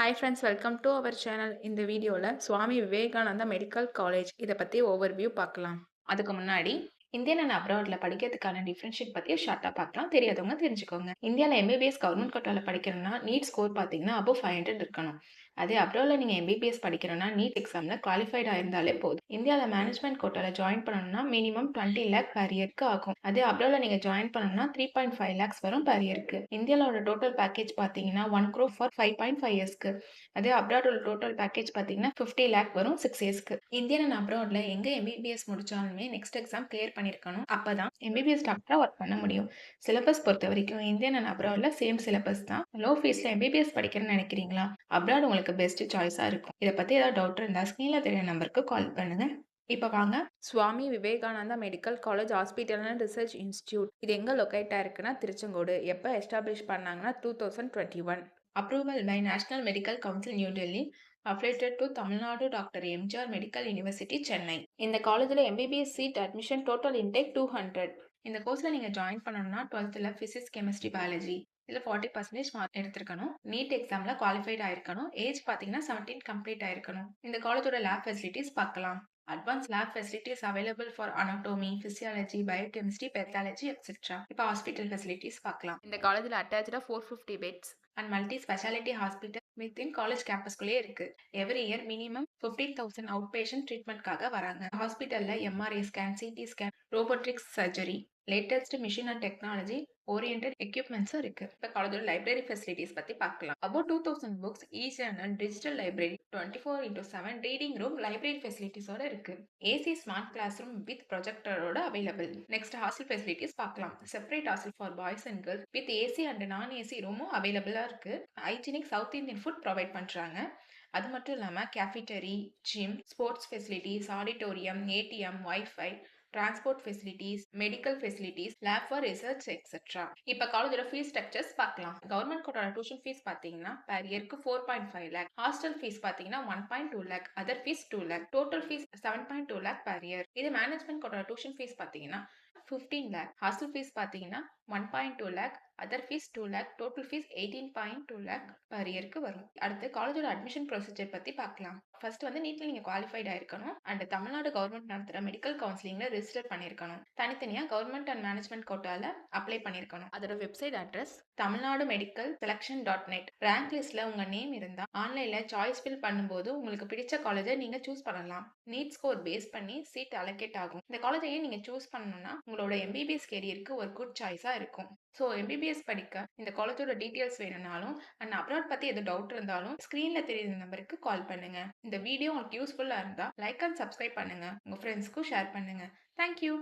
Hi friends, welcome to our channel. இந்த வீடியோவில் சுவாமி Vivekananda medical college இதை பற்றி ஓவர்வியூ பார்க்கலாம். அதுக்கு முன்னாடி இந்தியன் அண்ட் அப்ராட்ல படிக்கிறதுக்கான டிஃப்ரென்ஷியேட் பற்றி ஷார்ட்டாக பார்க்கலாம். தெரியாதவங்க தெரிஞ்சுக்கோங்க. இந்தியாவில் எம்பிபிஎஸ் கவர்மெண்ட் கோட்டாவில் படிக்கணும்னா நீட் ஸ்கோர் பார்த்தீங்கன்னா அபவ் 500 இருக்கணும். அதே அப்ராட்ல நீங்கள் எம்பிபிஎஸ் படிக்கணும்னா நீட் எக்ஸாமில் குவாலிஃபைடாக இருந்தாலே போதும். இந்தியாவில் மேனேஜ்மெண்ட் கோட்டாவில் ஜாயின் பண்ணணும்னா மினிமம் 20 லேக் per இயருக்கு ஆகும். அதே அப்ராட்ல நீங்கள் ஜாயின் பண்ணணும்னா 3.5 lakhs வரும் per இயருக்கு. இந்தியாவோட டோட்டல் பேக்கேஜ் பார்த்தீங்கன்னா 1 crore for 5.5 yearsக்கு. அதே அப்ராடோட டோட்டல் பேக்கேஜ் பார்த்தீங்கன்னா 50 லேக் வரும் 6 இயர்ஸ்க்கு. இந்தியன் அண்ட் அப்ராட்ல எங்க எம்பிபிஎஸ் முடிச்சாலுமே நெக்ஸ்ட் எக்ஸாம் கிளியர் பண்ணிருக்கணும். அப்பதான் எம்பிபிஎஸ் டாக்டரா ஒர்க் பண்ண முடியும். சிலபஸ் பொறுத்த வரைக்கும் இந்தியன் அண்ட் அப்ராட்ல சேம் சிலபஸ் தான். லோ ஃபீஸ்ல எம்பிபிஎஸ் படிக்கணும்னு நினைக்கிறீங்களா? அப்ராட் உங்களுக்கு பெஸ்ட் சாய்ஸா இருக்கும். இதை பத்தி ஏதாவது டவுட் இருந்தா ஸ்கிரீன்ல தெரிய நம்பருக்கு கால் பண்ணுங்க. இப்போ வாங்க, Swami Vivekananda medical college hospital and research institute இது எங்க லொக்கேட்டா இருக்குன்னா திருச்செங்கோடு. எப்போ எஸ்டாப்ளிஷ் பண்ணாங்கன்னா 2021. Approval by National Medical Council New Delhi. Affiliated to Tamil Nadu Dr. MGR Medical University, Chennai. இந்த காலேஜில் MBBS seat admission total intake 200. இந்த கோர்ஸில் நீங்கள் ஜாயின் பண்ணணும்னா 12th ஃபிசிக்ஸ் கெமிஸ்ட்ரி பயாலஜி இதில் 40% மார்க் எடுத்திருக்கணும். நீட் எக்ஸாமில் குவாலிஃபைட் ஆயிருக்கணும். ஏஜ் பார்த்தீங்கன்னா 17 கம்ப்ளீட் ஆயிருக்கணும். இந்த காலேஜோட லேப் ஃபெசிலிட்டிஸ் பார்க்கலாம். Advanced lab facilities available for anatomy, physiology, biochemistry, pathology, etc. இப்போ ஹாஸ்பிட்டல் ஃபெசிலிட்டிஸ் பார்க்கலாம். இந்த காலேஜில் அட்டாச்சாக 450 beds and multi specialty hospital within college கேம்பஸ்குள்ளே இருக்கு. Every year minimum 15,000 out patient ட்ரீட்மெண்ட்காக வராங்க. ஹாஸ்பிட்டல்ல MRI scan, CT scan, robotics surgery, latest machine and technology oriented எக்யூப்மெண்ட்ஸும் இருக்கு. இப்போ காலேஜோட லைப்ரரி ஃபெசிலிட்டிஸ் பத்தி பார்க்கலாம். About 2000 books, e journal, digital library, 24/7 reading room, library ஃபெசிலிட்டிஸோட இருக்கு. AC smart class room with ப்ரொஜெக்டரோட அவைலபிள். நெக்ஸ்ட் ஹாஸ்டல் ஃபெசிலிட்டிஸ் பார்க்கலாம். Separate hostel for boys and girls with AC and non AC ரூமும் அவைலபிளா இருக்கு. Hygienic South Indian food provide பண்றாங்க. அது மட்டும் இல்லாமல் cafeteria, gym, sports facilities, auditorium, ATM, wifi, transport facilities, medical facilities, lab for research etcetera. இப்போ காலேஜோட fees structures பார்க்கலாம். கவர்மெண்ட் கோட்டால டியூஷன் ஃபீஸ் பார்த்தீங்கன்னா per இயருக்கு 4.5 lakh. ஹாஸ்டல் ஃபீஸ் பார்த்தீங்கன்னா 1.2 lakh. Other fees 2 lakh. Total fees 7.2 lakh per year. இது management கோட்டால tuition fees பார்த்தீங்கன்னா 15 lakh. Hostel fees பார்த்தீங்கன்னா 1.2 lakh. Other fees 2 lakh. Total fees 18.2 lakh per இயருக்கு வரும். அடுத்து காலேஜோட அட்மிஷன் ப்ரொசீஜர் பத்தி பார்க்கலாம். ஃபர்ஸ்ட் வந்து நீட்ல நீங்க குவாலிஃபைட் ஆயிருக்கணும் அண்ட் தமிழ்நாடு கவர்மெண்ட் நடத்துற மெடிக்கல் கவுன்சிலிங்ல ரெஜிஸ்டர் பண்ணிருக்கணும். தனித்தனியா கவர்மெண்ட் அண்ட் மேனேஜ்மெண்ட் கோட்டால அப்ளை பண்ணிருக்கணும். அதோட website address Tamil Nadu medical selection. Rank லிஸ்ட்ல உங்க நேம் இருந்தா ஆன்லைன்ல சாய்ஸ் ஃபில் பண்ணும்போது உங்களுக்கு பிடிச்ச காலேஜை நீங்க சூஸ் பண்ணலாம். நீட் ஸ்கோர் பேஸ் பண்ணி சீட் அலோகேட் ஆகும். இந்த காலேஜையே நீங்க சூஸ் பண்ணணும்னா உங்களோட எம்பிபிஎஸ் கேரியருக்கு ஒரு குட் சாய்ஸா இருக்கும். ஸோ எம்பிபிஎஸ் படிக்க இந்த காலேஜோட டீட்டெயில்ஸ் வேணும்னாலும் அண்ட் அப்ராட் பத்தி எது டவுட் இருந்தாலும் ஸ்கிரீன்ல தெரியுற நம்பருக்கு கால் பண்ணுங்க. இந்த வீடியோ உங்களுக்கு யூஸ்ஃபுல்லா இருந்தா லைக் அண்ட் சப்ஸ்கிரைப் பண்ணுங்க. உங்க ஃப்ரெண்ட்ஸ்க்கும் ஷேர் பண்ணுங்க. தேங்க்யூ.